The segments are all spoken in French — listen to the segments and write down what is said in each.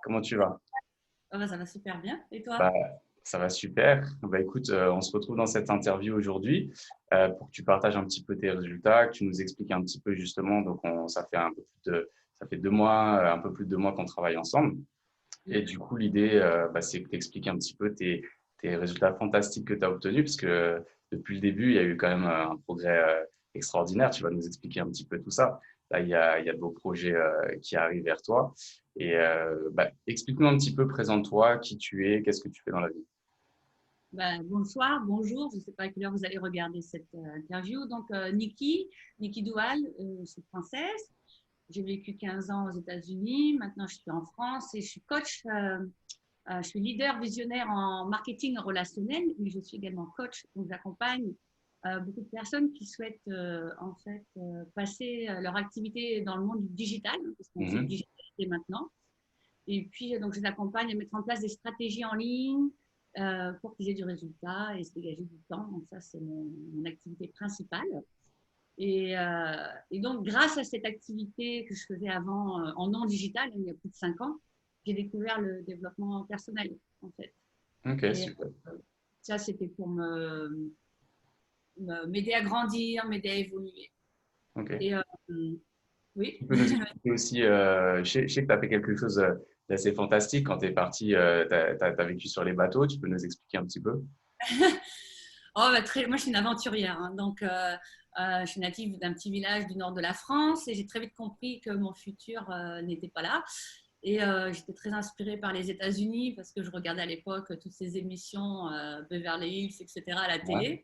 Comment tu vas? Ah bah, ça va super bien. Et toi? Bah, ça va super. Bah, écoute, on se retrouve dans cette interview aujourd'hui pour que tu partages un petit peu tes résultats, que tu nous expliques un petit peu justement. Donc, ça fait 2 mois, un peu plus de 2 mois qu'on travaille ensemble. Et Mhm. du coup, l'idée, c'est que tu expliques un petit peu tes résultats fantastiques que tu as obtenus, parce que depuis le début, il y a eu quand même un progrès extraordinaire. Tu vas nous expliquer un petit peu tout ça. Là, il y a de beaux projets qui arrivent vers toi. Et explique-nous un petit peu, présente-toi, qui tu es, qu'est-ce que tu fais dans la vie. Ben, bonsoir, bonjour. Je ne sais pas à quelle heure vous allez regarder cette interview. Donc, Niki Doual, je suis française. J'ai vécu 15 ans aux États-Unis. Maintenant, je suis en France et je suis coach. Je suis leader visionnaire en marketing relationnel, mais je suis également coach. Donc, j'accompagne beaucoup de personnes qui souhaitent passer leur activité dans le monde du digital, parce qu'on sait Mhm. digitaliser maintenant. Et puis, donc, je les accompagne à mettre en place des stratégies en ligne pour qu'ils aient du résultat et se dégager du temps. Donc, ça, c'est mon activité principale. Et donc, grâce à cette activité que je faisais avant en non digital, il y a plus de 5 ans, j'ai découvert le développement personnel, en fait. Ok, Et super. ça, c'était pour m'aider à grandir, m'aider à évoluer. Ok. Et oui. Tu peux nous expliquer aussi, je sais que tu as fait quelque chose d'assez fantastique quand tu es parti, tu as vécu sur les bateaux, tu peux nous expliquer un petit peu? Oh, bah, moi, je suis une aventurière. Hein. Donc, je suis native d'un petit village du nord de la France et j'ai très vite compris que mon futur n'était pas là. Et j'étais très inspirée par les États-Unis parce que je regardais à l'époque toutes ces émissions Beverly Hills, etc. à la Ouais. télé.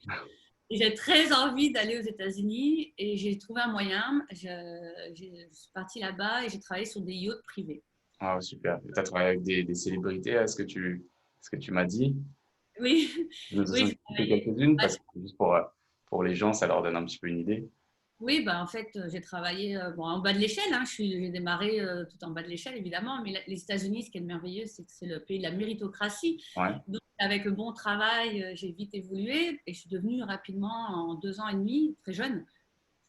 Et j'ai très envie d'aller aux États-Unis et j'ai trouvé un moyen. Je suis partie là-bas et j'ai travaillé sur des yachts privés. Ah, super. Tu as travaillé avec des célébrités, est-ce que tu m'as dit? Oui, Tu peux nous en oui, j'ai citer travaillé. quelques-unes parce que juste pour les gens, ça leur donne un petit peu une idée. Oui, bah, en fait, j'ai travaillé bon, en bas de l'échelle. Hein, j'ai démarré tout en bas de l'échelle, évidemment. Mais les États-Unis, ce qui est merveilleux, c'est que c'est le pays de la méritocratie. Ouais. Donc, avec le bon travail, j'ai vite évolué et je suis devenue rapidement, en 2 ans et demi, très jeune,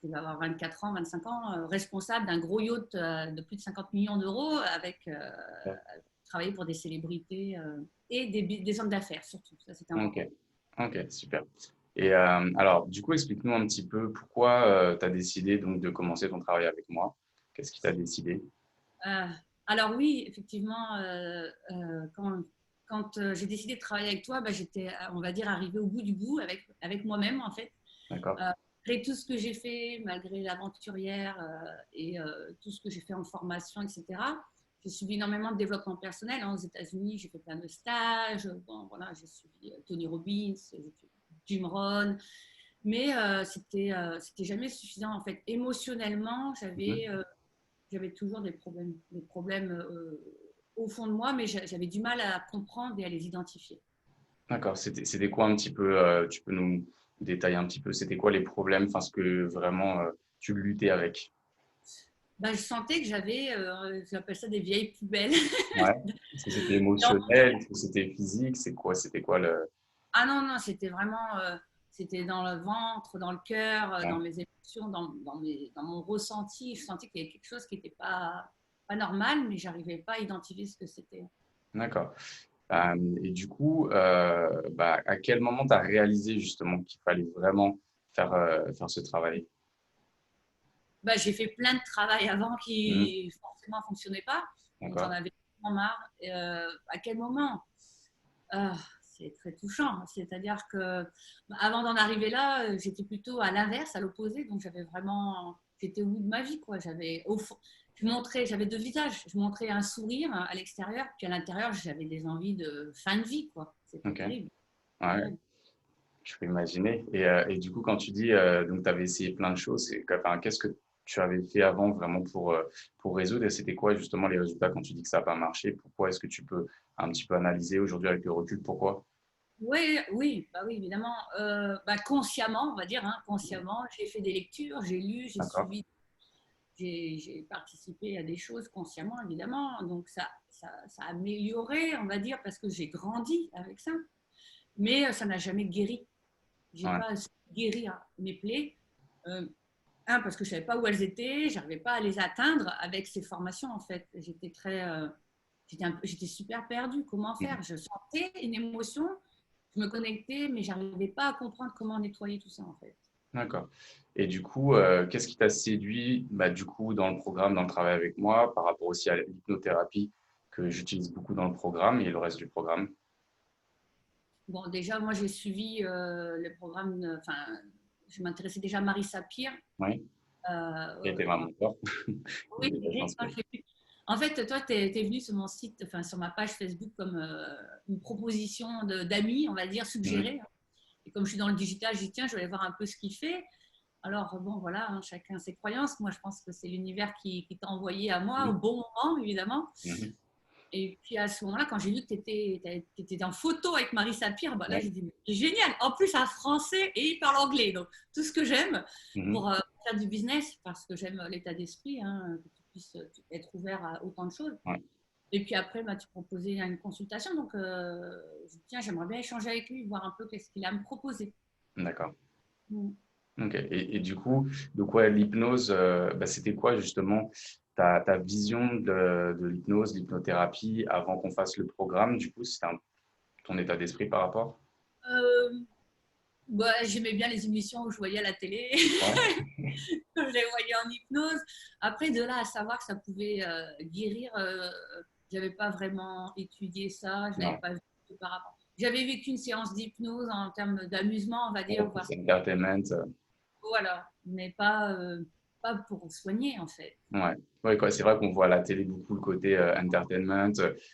je devais avoir 24 ans, 25 ans, responsable d'un gros yacht de plus de 50 millions d'euros avec travailler pour des célébrités et des hommes d'affaires, surtout. Ça, c'était Ok. important. Ok, super. Et alors, du coup, explique-nous un petit peu pourquoi tu as décidé donc de commencer ton travail avec moi. Qu'est-ce qui t'a décidé? Euh, alors oui, effectivement, quand j'ai décidé de travailler avec toi, bah, j'étais, on va dire, arrivée au bout du bout avec moi-même, en fait. D'accord? Malgré tout ce que j'ai fait, malgré l'aventurière et tout ce que j'ai fait en formation, etc., j'ai suivi énormément de développement personnel. Hein. Aux États-Unis, j'ai fait plein de stages. Bon, voilà, j'ai suivi Tony Robbins, j'ai suivi Jim Rohn. Mais c'était jamais suffisant, en fait. Émotionnellement, Mhm. j'avais toujours des problèmes au fond de moi, mais j'avais du mal à comprendre et à les identifier. D'accord. C'était quoi un petit peu, tu peux nous détailler un petit peu, c'était quoi les problèmes, enfin, ce que vraiment tu luttais avec? Ben, je sentais que j'appelle ça des vieilles poubelles. Ouais. Est-ce que c'était émotionnel? Est-ce que c'était physique? C'est quoi? C'était quoi le… Ah non, non, c'était vraiment, c'était dans le ventre, dans le cœur, dans Ouais. mes émotions, dans mon ressenti. Je sentais qu'il y avait quelque chose qui n'était pas normal, mais j'arrivais pas à identifier ce que c'était. D'accord. Et du coup, à quel moment tu as réalisé justement qu'il fallait vraiment faire ce travail? Ben, j'ai fait plein de travail avant Mhm. qui forcément ne fonctionnait pas, donc j'en D'accord. avais vraiment marre. Et, à quel moment? C'est très touchant. C'est-à-dire que avant d'en arriver là, j'étais plutôt à l'inverse, à l'opposé. Donc j'étais au bout de ma vie, quoi. Au fond, j'avais deux visages. Je montrais un sourire à l'extérieur, puis à l'intérieur, j'avais des envies de fin de vie, quoi. C'était Ok. terrible, Ouais, terrible. je peux imaginer. Et du coup, quand tu dis donc tu avais essayé plein de choses, enfin, qu'est-ce que tu avais fait avant vraiment pour résoudre et c'était quoi justement les résultats quand tu dis que ça n'a pas marché? Pourquoi est-ce que tu peux un petit peu analyser aujourd'hui avec le recul pourquoi? Oui, oui, bah oui, évidemment. Consciemment, on va dire, hein, consciemment, j'ai fait des lectures, j'ai lu, D'accord. j'ai participé à des choses consciemment, évidemment. Donc ça a amélioré, on va dire, parce que j'ai grandi avec ça. Mais ça n'a jamais guéri. J'ai Ouais. pas guéri mes plaies. Euh, parce que je savais pas où elles étaient, j'arrivais pas à les atteindre avec ces formations, en fait. J'étais très j'étais super perdue. Comment faire? Je sentais une émotion, je me connectais, mais j'arrivais pas à comprendre comment nettoyer tout ça en fait. D'accord. Et du coup, qu'est-ce qui t'a séduit du coup, dans le programme, dans le travail avec moi, par rapport aussi à l'hypnothérapie que j'utilise beaucoup dans le programme et le reste du programme? Bon, déjà, moi, j'ai suivi le programme, enfin, je m'intéressais déjà à Marie Sapir. Oui, qui a été ma En- mentor. oui, J'ai eu la chance quand je l'ai vu. En fait, toi, tu es, venu sur mon site, enfin, sur ma page Facebook comme une proposition d'amis, on va dire, Mhm. suggérée. Et comme je suis dans le digital, j'ai dit, tiens, je vais aller voir un peu ce qu'il fait. Alors, bon, voilà, hein, chacun ses croyances. Moi, je pense que c'est l'univers qui t'a envoyé à moi au Mhm. bon moment, évidemment. Mhm. Et puis à ce moment-là, quand j'ai vu que tu étais en photo avec Marie Sapir, bah là Ouais. j'ai dit, mais c'est génial. En plus, un français et il parle anglais. Donc, tout ce que j'aime Mhm. pour faire du business, parce que j'aime l'état d'esprit, hein, que tu puisses être ouvert à autant de choses. Ouais. Et puis après, bah, tu proposais une consultation. Donc, je dis, tiens, j'aimerais bien échanger avec lui, voir un peu qu'est-ce qu'il a à me proposer. D'accord. Mm. Ok. Et du coup, donc ouais, l'hypnose, c'était quoi justement ta vision de l'hypnose, l'hypnothérapie avant qu'on fasse le programme? Du coup, c'était ton état d'esprit par rapport? Euh, Bah, j'aimais bien les émissions où je voyais à la télé, Ouais. quand je les voyais en hypnose. Après, de là à savoir que ça pouvait guérir, j'avais pas vraiment étudié ça, je l'avais Non. pas vu auparavant. J'avais vécu une séance d'hypnose en termes d'amusement, on va Ouais, dire, voir, plus entertainment. voilà, mais pas pour soigner en fait. Ouais, ouais, quoi. C'est vrai qu'on voit à la télé beaucoup le côté entertainment,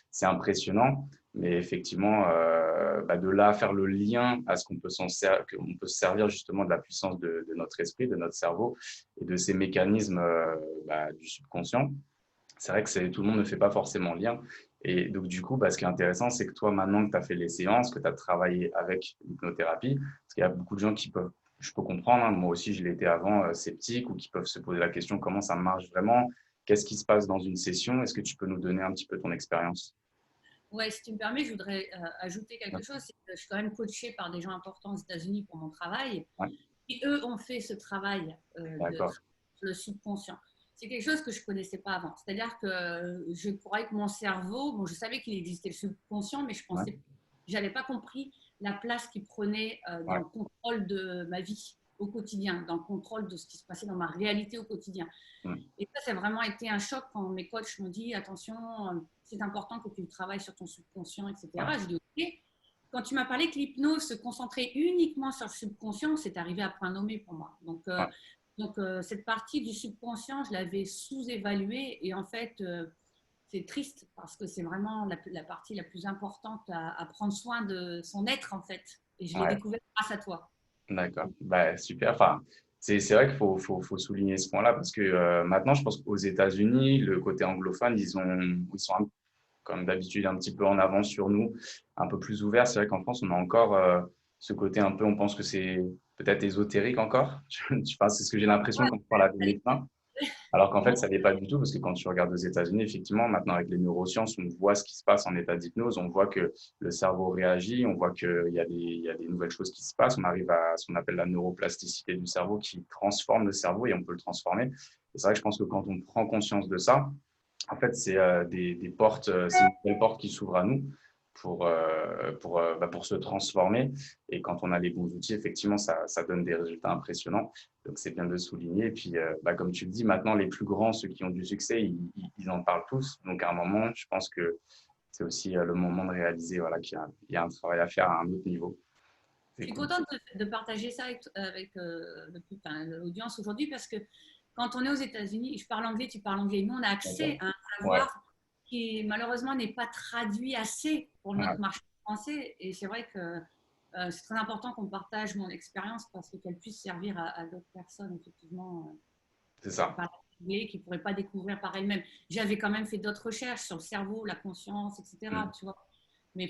c'est impressionnant, mais effectivement, de là à faire le lien à ce qu'on peut se servir justement de la puissance de notre esprit, de notre cerveau et de ces mécanismes du subconscient. C'est vrai que tout le monde ne fait pas forcément lien. Et donc, du coup, ce qui est intéressant, c'est que toi, maintenant que tu as fait les séances, que tu as travaillé avec l'hypnothérapie, parce qu'il y a beaucoup de gens qui peuvent, je peux comprendre, hein, moi aussi, je l'étais avant, sceptique, ou qui peuvent se poser la question comment ça marche vraiment, qu'est-ce qui se passe dans une session? Est-ce que tu peux nous donner un petit peu ton expérience? Ouais, si tu me permets, je voudrais ajouter quelque chose. C'est que je suis quand même coachée par des gens importants aux États-Unis pour mon travail. Ouais, Et eux ont fait ce travail de d'accord. le subconscient. C'est quelque chose que je ne connaissais pas avant. C'est-à-dire que je croyais que mon cerveau, bon, je savais qu'il existait le subconscient, mais Ouais, je n'avais pas compris la place qu'il prenait dans ouais, le contrôle de ma vie au quotidien, dans le contrôle de ce qui se passait dans ma réalité au quotidien. mm, Et ça a vraiment été un choc quand mes coachs m'ont dit attention, c'est important que tu travailles sur ton subconscient, ouais, etc. Je dis ok. Quand tu m'as parlé que l'hypnose se concentrait uniquement sur le subconscient, c'est arrivé à point nommé pour moi. ouais, Cette partie du subconscient, je l'avais sous-évaluée et en fait, c'est triste parce que c'est vraiment la partie la plus importante à prendre soin de son être en fait. Et je l'ai ouais. découvert grâce à toi. D'accord, super. Enfin, c'est vrai qu'il faut souligner ce point-là parce que maintenant, je pense qu'aux États-Unis, le côté anglophone, ils sont comme d'habitude un petit peu en avance sur nous, un peu plus ouverts. C'est vrai qu'en France, on a encore ce côté un peu, on pense que c'est peut-être ésotérique encore. Je pense, c'est ce que j'ai l'impression quand on parle à des médecins. Alors qu'en fait, ça n'est pas du tout, parce que quand tu regardes aux États-Unis, effectivement, maintenant avec les neurosciences, on voit ce qui se passe en état d'hypnose, on voit que le cerveau réagit, on voit qu'il y a des nouvelles choses qui se passent, on arrive à ce qu'on appelle la neuroplasticité du cerveau qui transforme le cerveau et on peut le transformer. Et c'est vrai que je pense que quand on prend conscience de ça, en fait, c'est des portes, c'est une nouvelle porte qui s'ouvre à nous pour se transformer. Et quand on a les bons outils, effectivement, ça donne des résultats impressionnants. Donc, c'est bien de le souligner. Et puis, comme tu le dis, maintenant, les plus grands, ceux qui ont du succès, ils en parlent tous. Donc, à un moment, je pense que c'est aussi le moment de réaliser voilà, il y a un travail à faire à un autre niveau. Je C'est suis cool. contente de partager ça avec l'audience aujourd'hui parce que quand on est aux États-Unis, je parle anglais, tu parles anglais, nous on a accès D'accord. à un Ouais, savoir qui malheureusement n'est pas traduit assez pour ouais, notre marché français. Et c'est vrai que c'est très important qu'on partage mon expérience parce qu'elle puisse servir à d'autres personnes, effectivement, c'est qui ça. parlent anglais, qui ne pourraient pas découvrir par elles-mêmes. J'avais quand même fait d'autres recherches sur le cerveau, la conscience, etc. Mm. Tu vois. Mais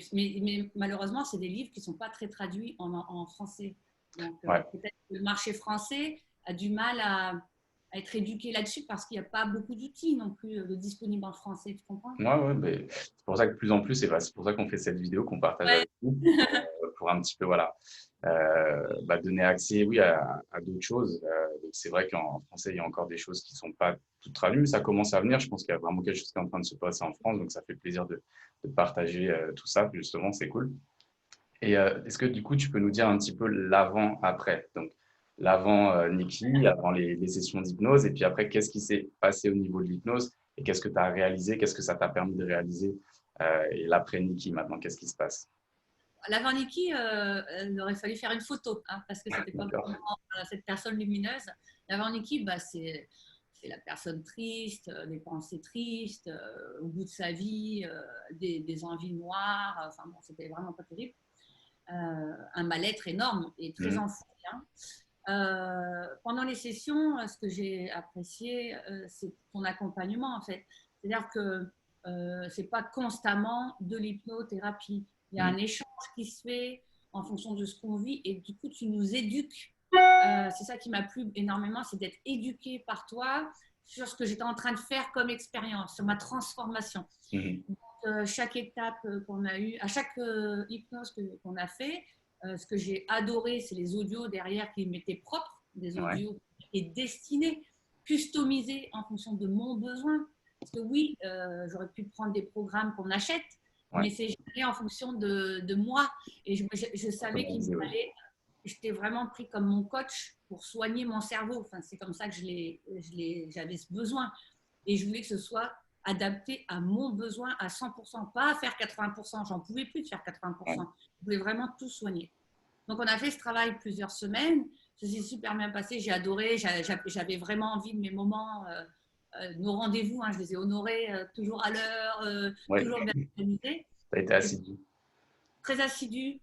malheureusement, c'est des livres qui ne sont pas très traduits en français. Donc, Ouais, peut-être que le marché français a du mal être éduqué là-dessus parce qu'il n'y a pas beaucoup d'outils non plus de disponibles en français, tu comprends? Ouais, mais c'est pour ça que de plus en plus, et bah, c'est pour ça qu'on fait cette vidéo, qu'on partage Ouais. avec vous, pour un petit peu, voilà, donner accès, oui, à d'autres choses. Donc c'est vrai qu'en français, il y a encore des choses qui sont pas toutes traduites, mais ça commence à venir. Je pense qu'il y a vraiment quelque chose qui est en train de se passer en France, donc ça fait plaisir de partager tout ça, justement, c'est cool. Et est-ce que du coup, tu peux nous dire un petit peu l'avant-après? Donc, l'avant Niki, avant les sessions d'hypnose, et puis après, qu'est-ce qui s'est passé au niveau de l'hypnose et qu'est-ce que tu as réalisé, qu'est-ce que ça t'a permis de réaliser et l'après Niki maintenant, qu'est-ce qui se passe? L'avant Niki, il aurait fallu faire une photo hein, parce que c'était pas D'accord. vraiment cette personne lumineuse. L'avant Niki, c'est la personne triste, des pensées tristes, au bout de sa vie, des envies noires. Enfin bon, c'était vraiment pas terrible. Un mal-être énorme et très Mhm. enfoui. Hein. Pendant les sessions, ce que j'ai apprécié, c'est ton accompagnement en fait. C'est-à-dire que c'est pas constamment de l'hypnothérapie. Il y a un Mhm. échange qui se fait en fonction de ce qu'on vit et du coup tu nous éduques. C'est ça qui m'a plu énormément, c'est d'être éduqué par toi sur ce que j'étais en train de faire comme expérience, sur ma transformation. Mhm. Chaque étape qu'on a eue, à chaque hypnose qu'on a fait, ce que j'ai adoré, c'est les audios derrière qui m'étaient propres, des Ouais. audios et destinés, customisés en fonction de mon besoin. Parce que oui, j'aurais pu prendre des programmes qu'on achète, Ouais. mais c'est géré en fonction de moi. Et je savais qu'il me Personnalisé, oui. fallait, j'étais vraiment pris comme mon coach pour soigner mon cerveau. Enfin, c'est comme ça que j'avais ce besoin. Et je voulais que ce soit adapté à mon besoin à 100%, pas à faire 80%. J'en pouvais plus de faire Ouais. 80%. Je voulais vraiment tout soigner. Donc, on a fait ce travail plusieurs semaines. Ça s'est super bien passé. J'ai adoré. J'avais vraiment envie de mes moments, nos rendez-vous. Hein, je les ai honorés toujours à l'heure, Ouais. toujours bien organisés. Ça a été assidu. Très assidue.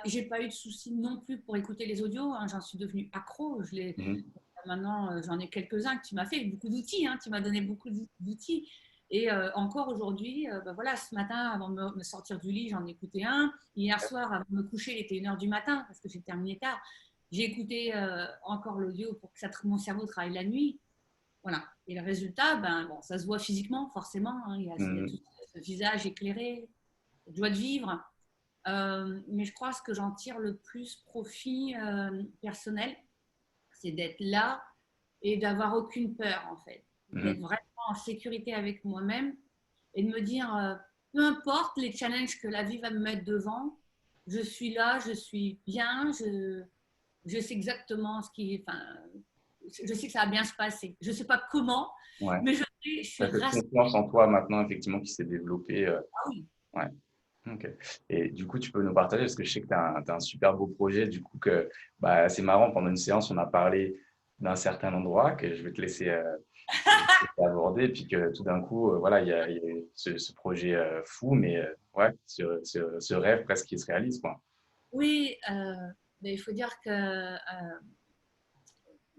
J'ai pas eu de soucis non plus pour écouter les audios. Hein, j'en suis devenue accro. Mhm. Maintenant, j'en ai quelques-uns que tu m'as fait, beaucoup d'outils, hein, tu m'as donné beaucoup d'outils. Et encore aujourd'hui, voilà, ce matin, avant de me sortir du lit, j'en ai écouté un. Hier soir, avant de me coucher, il était 1 h du matin parce que j'ai terminé tard. J'ai écouté encore l'audio pour que mon cerveau travaille la nuit. Voilà. Et le résultat, bon, ça se voit physiquement, forcément. Hein, il y a tout Mhm. ce visage éclairé, joie de vivre. Mais je crois que ce que j'en tire le plus profit personnel, c'est d'être là et d'avoir aucune peur en fait, d'être Mhm. vraiment en sécurité avec moi-même et de me dire peu importe les challenges que la vie va me mettre devant, je suis là, je suis bien, je sais exactement ce qui, enfin, je sais que ça va bien se passer. Je sais pas comment, Ouais. mais je suis Ça fait rassurée. confiance en toi maintenant, effectivement, qui s'est développée. Ah oui. Ouais. Ok. Et du coup, tu peux nous partager, parce que je sais que tu as, un super beau projet, du coup, que bah, c'est marrant, pendant une séance, on a parlé d'un certain endroit que je vais te laisser aborder, et puis que tout d'un coup, voilà, il y a ce projet fou, mais ouais, ce rêve presque qui se réalise, quoi. Oui, mais il faut dire que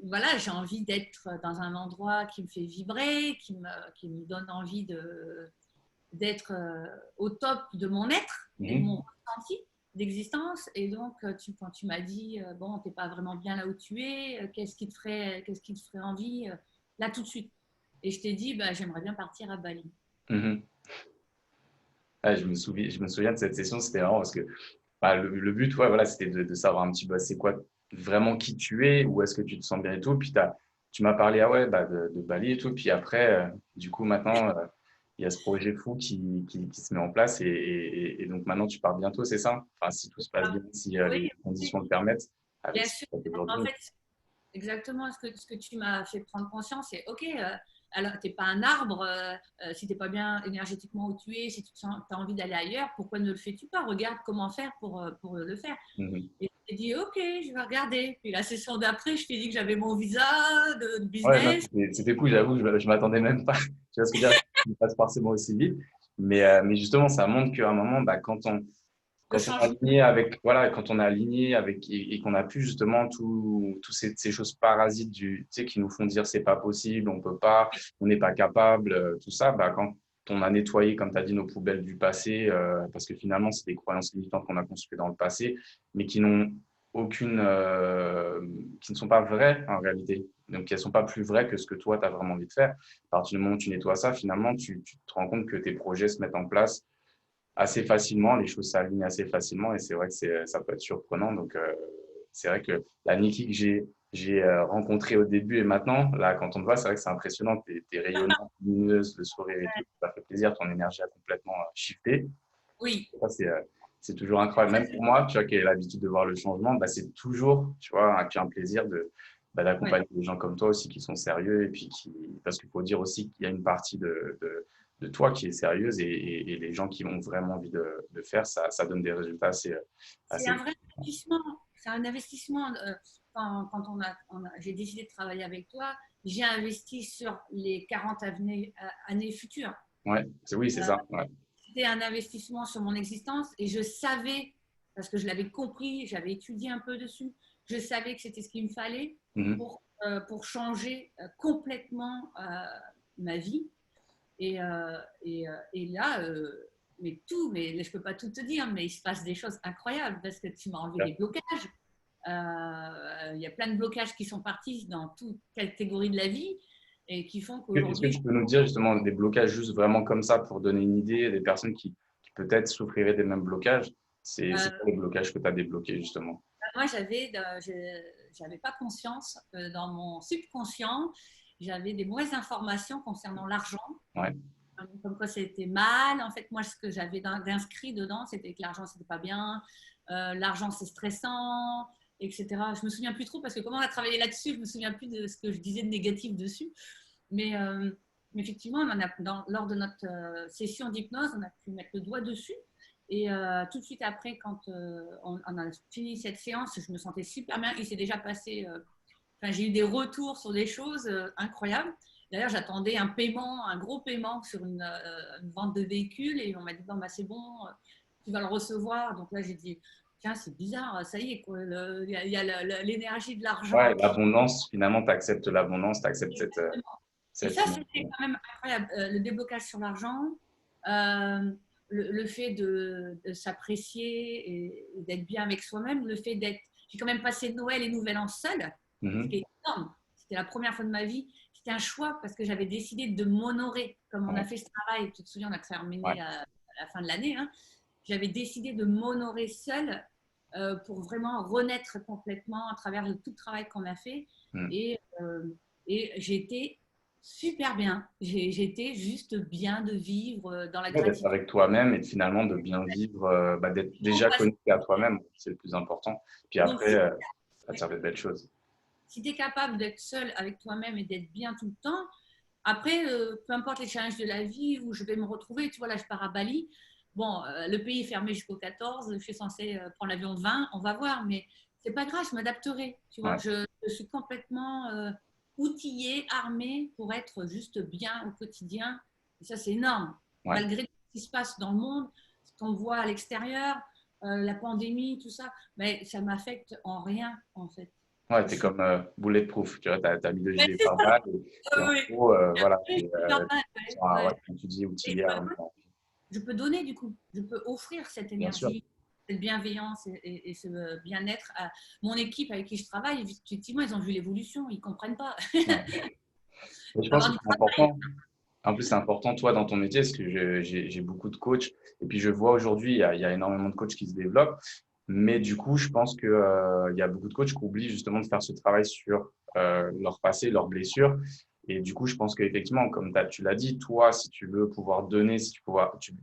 voilà, j'ai envie d'être dans un endroit qui me fait vibrer, qui me donne envie d'être au top de mon être et de Mhm. mon ressenti d'existence. Et donc, quand tu m'as dit, bon, t'es pas vraiment bien là où tu es, qu'est-ce qui te ferait envie là tout de suite. Et je t'ai dit, bah, j'aimerais bien partir à Bali. Mhm. Ouais, je me souviens de cette session, c'était marrant parce que bah, le but, ouais, voilà, c'était de savoir un petit peu c'est quoi vraiment qui tu es, où est-ce que tu te sens bien et tout. Puis tu m'as parlé ah ouais, bah, de Bali et tout. Puis après, du coup, maintenant, il y a ce projet fou qui se met en place. Et donc maintenant, tu pars bientôt, c'est ça? Enfin, si tout se passe bien, si Oui, les conditions le permettent, avec bien ce que sûr. tu fais En aujourd'hui. fait, exactement ce que tu m'as fait prendre conscience, c'est OK, alors tu n'es pas un arbre, si tu n'es pas bien énergétiquement où tu es, si tu as envie d'aller ailleurs, pourquoi ne le fais-tu pas? Regarde comment faire pour le faire. Mhm. Et j'ai dit OK, je vais regarder. Puis la session d'après, je t'ai dit que j'avais mon visa de Ouais, non, business. c'était cool, j'avoue, je m'attendais même pas. Tu vois ce que je veux dire? Je passe forcément aussi vite. Mais justement, ça montre qu'à un moment, bah, Le quand on est changement. aligné avec, voilà, quand on est aligné avec et qu'on a plus justement tous ces choses parasites tu sais, qui nous font dire c'est pas possible, on peut pas, on n'est pas capable, tout ça, bah, quand on a nettoyé, comme tu as dit, nos poubelles du passé, parce que finalement, c'est des croyances limitantes qu'on a construites dans le passé, mais qui n'ont aucune, qui ne sont pas vraies en réalité. donc elles ne sont pas plus vraies que ce que toi, tu as vraiment envie de faire. À partir du moment où tu nettoies ça, finalement, tu te rends compte que tes projets se mettent en place assez facilement, les choses s'alignent assez facilement et c'est vrai que ça peut être surprenant. Donc, c'est vrai que la Niki que j'ai rencontrée au début et maintenant, là, quand on te voit, c'est vrai que c'est impressionnant. Tu es rayonnante, lumineuse, le sourire et tout. Ça fait plaisir. Ton énergie a complètement shifté. Oui. Ça, c'est toujours incroyable. Même pour moi, tu vois, qui ai l'habitude de voir le changement, bah, c'est toujours, tu vois, un plaisir Ouais. d'accompagner des gens comme toi aussi qui sont sérieux et puis parce qu'il faut dire aussi qu'il y a une partie de toi qui est sérieuse et les gens qui ont vraiment envie de faire, ça donne des résultats C'est assez. un vrai investissement. C'est un investissement. Quand j'ai décidé de travailler avec toi, j'ai investi sur les 40 années futures. Ouais, oui, c'est ça. Ouais. C'était un investissement sur mon existence et je savais, parce que je l'avais compris, j'avais étudié un peu dessus, je savais que c'était ce qu'il me fallait Mhm. pour changer complètement ma vie. Et là, mais je ne peux pas tout te dire, mais il se passe des choses incroyables parce que tu m'as enlevé des blocages. Il y a plein de blocages qui sont partis dans toute catégorie de la vie et qui font Est-ce que qu'aujourd'hui, tu peux nous dire justement des blocages juste vraiment comme ça pour donner une idée des personnes qui peut-être souffriraient des mêmes blocages? C'est quoi les blocages que tu as débloqués justement? moi, j'avais pas conscience dans mon subconscient, j'avais des mauvaises informations concernant l'argent, Ouais. comme quoi c'était mal. En fait, moi, ce que j'avais d'inscrit dedans, c'était que l'argent, c'était pas bien, l'argent, c'est stressant, etc. Je me souviens plus trop parce que comment on a travaillé là-dessus, je me souviens plus de ce que je disais de négatif dessus. Mais effectivement, lors de notre session d'hypnose, on a pu mettre le doigt dessus. Et tout de suite après, quand on a fini cette séance, je me sentais super bien. Il s'est déjà passé, j'ai eu des retours sur des choses incroyables. D'ailleurs, j'attendais un paiement, un gros paiement sur une vente de véhicules et on m'a dit, bon, bah, c'est bon, tu vas le recevoir. Donc là, j'ai dit, tiens, c'est bizarre, ça y est, il y a l'énergie de l'argent Ouais, qui... l'abondance, finalement, tu acceptes l'abondance, tu acceptes Et cette ça, c'était quand même incroyable. Le déblocage sur l'argent, euh, le fait de s'apprécier et d'être bien avec soi-même, le fait d'être... J'ai quand même passé Noël et Nouvel An seule, ce qui Mhm. est énorme. C'était la première fois de ma vie. C'était un choix parce que j'avais décidé de m'honorer. Comme on a Ouais, fait ce travail, tu te souviens, on a ouais. terminé à la fin de l'année. Hein, j'avais décidé de m'honorer seule pour vraiment renaître complètement à travers tout le travail qu'on a fait. Mhm. Et, euh, et j'étais super bien. J'étais juste bien de vivre dans la Ouais, d'être gratitude. avec toi-même et finalement de bien vivre, d'être déjà connecté à toi-même, c'est le plus important. Puis Donc, après, ça te sert de belles choses. si tu es capable d'être seul avec toi-même et d'être bien tout le temps, après, peu importe les challenges de la vie où je vais me retrouver, tu vois, là, je pars à Bali. Bon, le pays est fermé jusqu'au 14, je suis censée prendre l'avion de 20, on va voir, mais c'est pas grave, je m'adapterai. Tu vois, Ouais, je suis complètement outillée, armée pour être juste bien au quotidien. Et ça, c'est énorme. ouais. Malgré ce qui se passe dans le monde, ce qu'on voit à l'extérieur, la pandémie, tout ça, mais ça m'affecte en rien, en fait. Ouais, Je tu es suis... comme bulletproof, tu vois, tu as mis le Ouais, gilet c'est ça. pare-balles et en Oui, gros, voilà, oui, tu c'est normal, ouais, ouais, ouais. comme tu dis, Et outillé, armé. je peux donner du coup, je peux offrir cette Bien sûr. énergie, cette bienveillance et ce bien-être à mon équipe avec qui je travaille. Effectivement, ils ont vu l'évolution, ils ne comprennent pas. Ouais. Et je pense Avoir que du c'est travail. important. En plus, c'est important, toi, dans ton métier, parce que j'ai beaucoup de coachs. Et puis, je vois aujourd'hui, il y a énormément de coachs qui se développent. Mais du coup, je pense que, il y a beaucoup de coachs qui oublient justement de faire ce travail sur leur passé, leurs blessures. Et du coup, je pense qu'effectivement, comme tu l'as dit, toi, si tu veux pouvoir donner, si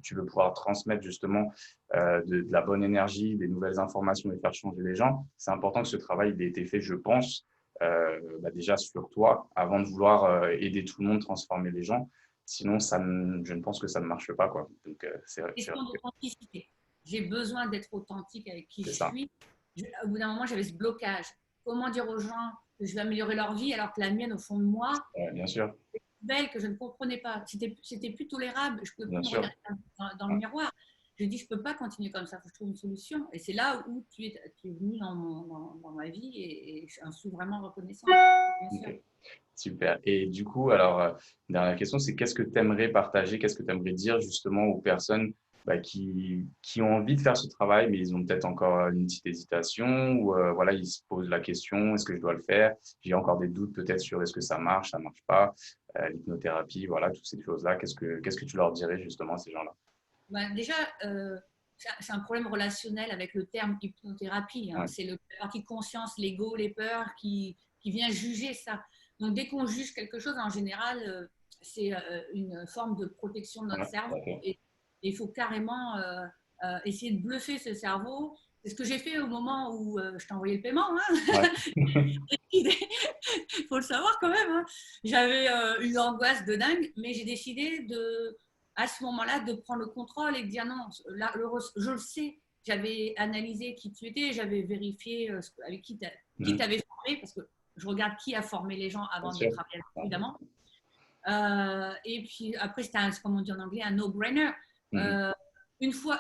tu veux pouvoir transmettre justement de la bonne énergie, des nouvelles informations et faire changer les gens, c'est important que ce travail il ait été fait, je pense, déjà sur toi, avant de vouloir aider tout le monde, transformer les gens. Sinon, je ne pense que ça ne marche pas, quoi. Donc, c'est vrai Question que d'authenticité. J'ai besoin d'être authentique avec qui c'est je ça. suis. Au bout d'un moment, j'avais ce blocage. Comment dire aux gens que je vais améliorer leur vie alors que la mienne, au fond de moi, Bien sûr, est belle, que je ne comprenais pas. C'était plus tolérable. Je ne pouvais plus bien me sûr. regarder dans le Ouais. miroir. Je dis, je ne peux pas continuer comme ça, il faut que je trouve une solution. Et c'est là où tu es venu dans ma vie et j'en suis vraiment reconnaissante, bien sûr. Ok. Super. Et du coup, alors, dernière question, c'est qu'est-ce que tu aimerais partager, qu'est-ce que tu aimerais dire justement aux personnes qui ont envie de faire ce travail, mais ils ont peut-être encore une petite hésitation ou voilà, ils se posent la question, est-ce que je dois le faire? J'ai encore des doutes peut-être sur est-ce que ça marche pas, l'hypnothérapie, voilà, toutes ces choses-là. Qu'est-ce que tu leur dirais justement à ces gens-là? Déjà, c'est un problème relationnel avec le terme hypnothérapie. Hein. Ouais. C'est la partie conscience, l'ego, les peurs qui vient juger ça. Donc, dès qu'on juge quelque chose, en général, c'est une forme de protection de notre Ouais, cerveau. ok. Et il faut carrément essayer de bluffer ce cerveau. C'est ce que j'ai fait au moment où je t'ai envoyé le paiement. Hein. Ouais. Il faut le savoir quand même. Hein. J'avais une angoisse de dingue, mais j'ai décidé à ce moment-là de prendre le contrôle et de dire non, là, je le sais. J'avais analysé qui tu étais, j'avais vérifié avec qui t'avais formé, parce que je regarde qui a formé les gens Bien avant de sûr. travailler avec eux, évidemment. Et puis après, c'était comme on dit en anglais, un no-brainer. Mhm. Une fois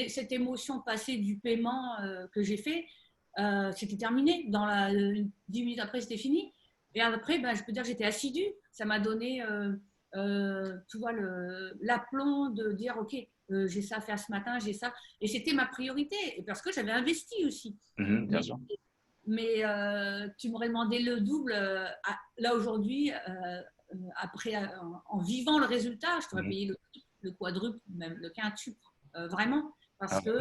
cette émotion passée du paiement que j'ai fait, c'était terminé. 10 minutes après, c'était fini. Et après, je peux dire que j'étais assidue. Ça m'a donné, tu vois, l'aplomb de dire, OK, j'ai ça à faire ce matin, j'ai ça. Et c'était ma priorité, parce que j'avais investi aussi. Mhm, bien Mais, sûr. mais tu m'aurais demandé le double. Là, aujourd'hui, après, en vivant le résultat, je t'aurais Mhm. payé le quadruple, même le quintuple, vraiment, Ah, parce que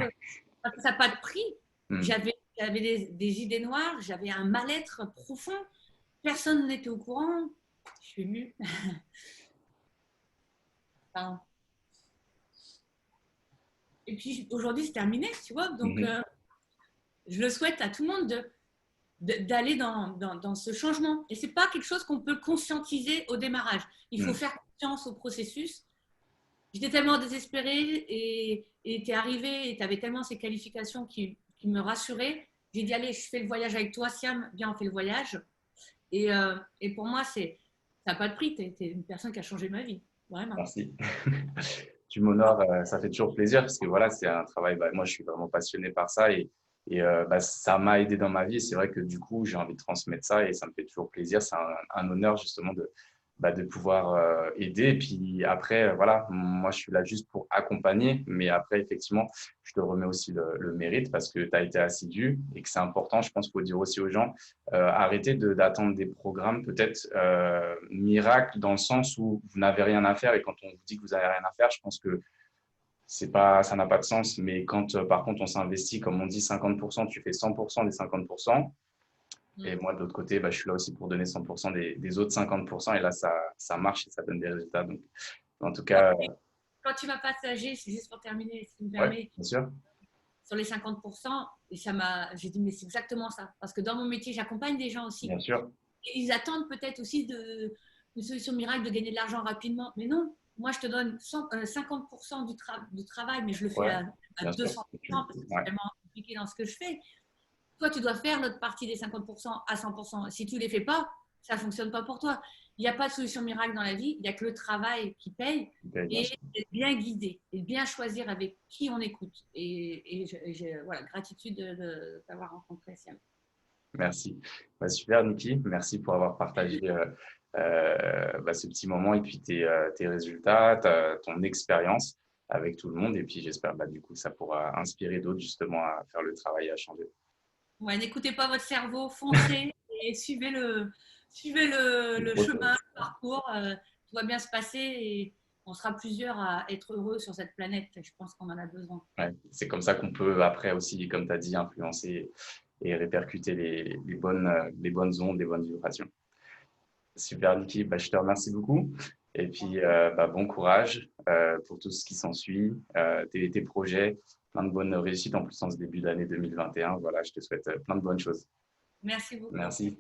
ça n'a pas de prix. mhm. J'avais des idées noires, j'avais un mal-être profond. Personne n'était au courant. Je suis émue. Enfin, et puis aujourd'hui, c'est terminé, tu vois. Donc, Mhm. je le souhaite à tout le monde d'aller dans ce changement. Et ce n'est pas quelque chose qu'on peut conscientiser au démarrage. Il faut Mhm. faire confiance au processus. J'étais tellement désespérée et tu es arrivé et tu avais tellement ces qualifications qui me rassuraient. J'ai dit, allez, je fais le voyage avec toi, Siam, viens, on fait le voyage. Et pour moi, ça n'a pas de prix. Tu es une personne qui a changé ma vie, vraiment. Merci. Tu m'honores, ça fait toujours plaisir parce que voilà, c'est un travail, moi je suis vraiment passionné par ça et ça m'a aidé dans ma vie. C'est vrai que du coup, j'ai envie de transmettre ça et ça me fait toujours plaisir. C'est un honneur justement de pouvoir aider. Et puis après, voilà, moi je suis là juste pour accompagner, mais après, effectivement, je te remets aussi le mérite parce que tu as été assidu et que c'est important. Je pense qu'il faut dire aussi aux gens, arrêtez d'attendre des programmes peut-être miracles dans le sens où vous n'avez rien à faire et quand on vous dit que vous n'avez rien à faire, je pense que c'est pas, ça n'a pas de sens. Mais quand par contre on s'investit, comme on dit 50%, tu fais 100% des 50%. Et Mm. moi, de l'autre côté, je suis là aussi pour donner 100% des autres 50%. Et là, ça marche et ça donne des résultats. Donc, en tout Quand, cas, quand tu m'as partagé, c'est juste pour terminer, si tu me ouais, permets, bien sûr. sur les 50%, et j'ai dit, mais c'est exactement ça. Parce que dans mon métier, j'accompagne des gens aussi. Bien sûr. Et ils attendent peut-être aussi une solution miracle de gagner de l'argent rapidement. Mais non, moi, je te donne 50% du travail, mais je le fais Ouais, à bien sûr. 200% parce que c'est Ouais, tellement compliqué dans ce que je fais. Toi, tu dois faire l'autre partie des 50% à 100%. Si tu ne les fais pas, ça ne fonctionne pas pour toi. Il n'y a pas de solution miracle dans la vie. Il n'y a que le travail qui paye bien et sûr. être bien guidé et bien choisir avec qui on écoute. Et voilà, gratitude de t'avoir rencontré, Siam. Merci. Super, Niki. Merci pour avoir partagé ce petit moment et puis tes résultats, ton expérience avec tout le monde. Et puis, j'espère du coup, ça pourra inspirer d'autres justement à faire le travail et à changer. Ouais, n'écoutez pas votre cerveau, foncez et suivez le chemin, le parcours. Tout va bien se passer et on sera plusieurs à être heureux sur cette planète. Je pense qu'on en a besoin. Ouais, c'est comme ça qu'on peut après aussi, comme tu as dit, influencer et répercuter les bonnes ondes, les bonnes vibrations. Super, Niki. Je te remercie beaucoup. Et puis, bon courage pour tout ce qui s'ensuit, tes projets, plein de bonnes réussites en plus en ce début d'année 2021. Voilà, je te souhaite plein de bonnes choses. Merci beaucoup. Merci.